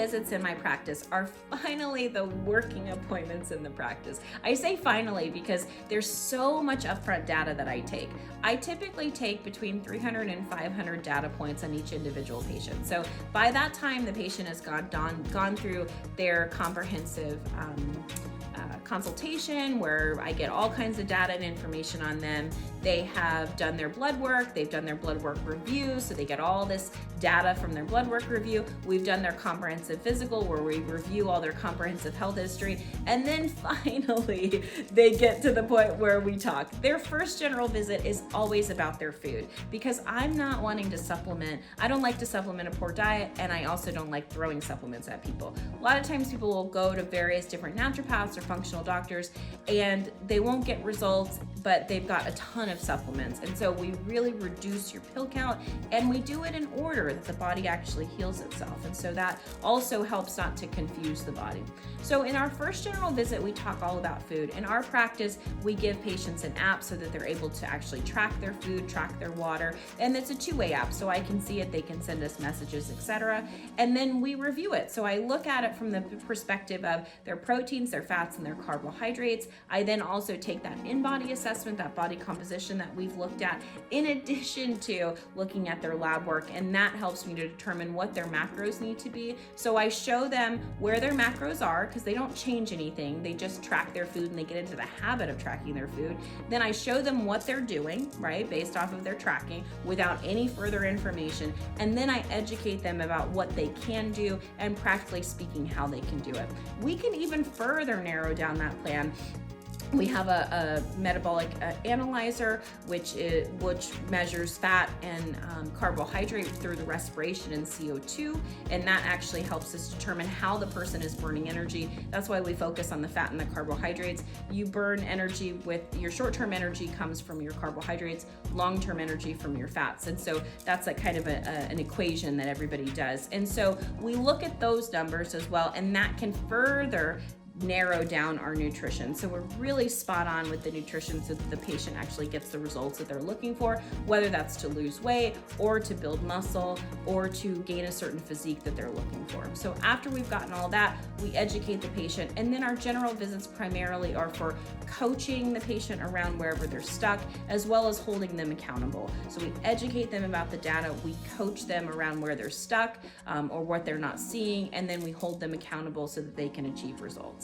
visits in my practice are finally the working appointments in the practice. I say finally because there's so much upfront data that I take. I typically take between 300 and 500 data points on each individual patient. So by that time, the patient has gone through their comprehensive consultation where I get all kinds of data and information on them. They have done their blood work, they've done their blood work review, so they get all this data from their blood work review. We've done their comprehensive physical where we review all their comprehensive health history, and then finally they get to the point where we talk. Their first general visit is always about their food because I'm not wanting to supplement. I don't like to supplement a poor diet, and I also don't like throwing supplements at people. A lot of times people will go to various different naturopaths or functional doctors and they won't get results, but they've got a ton of supplements. And so we really reduce your pill count, and we do it in order that the body actually heals itself. And so that also helps not to confuse the body. So in our first general visit, we talk all about food. In our practice, we give patients an app so that they're able to actually track their food, track their water, and it's a two-way app, so I can see it, they can send us messages, etc. And then we review it. So I look at it from the perspective of their proteins, their fats, and their carbohydrates. I then also take that in-body assessment, that body composition that we've looked at, in addition to looking at their lab work, and that helps me to determine what their macros need to be. So I show them where their macros are, because they don't change anything, they just track their food and they get into the habit of tracking their food. Then I show them what they're doing, right, based off of their tracking without any further information, and then I educate them about what they can do and, practically speaking, how they can do it. We can even further narrow down that plan. We have a metabolic analyzer, which measures fat and carbohydrate through the respiration and CO2, and that actually helps us determine how the person is burning energy. That's why we focus on the fat and the carbohydrates. You burn energy with your short-term energy comes from your carbohydrates, long-term energy from your fats, and so that's like kind of an equation that everybody does. And so we look at those numbers as well, and that can further narrow down our nutrition. So we're really spot on with the nutrition so that the patient actually gets the results that they're looking for, whether that's to lose weight or to build muscle or to gain a certain physique that they're looking for. So after we've gotten all that, we educate the patient, and then our general visits primarily are for coaching the patient around wherever they're stuck, as well as holding them accountable. So we educate them about the data, we coach them around where they're stuck or what they're not seeing, and then we hold them accountable so that they can achieve results.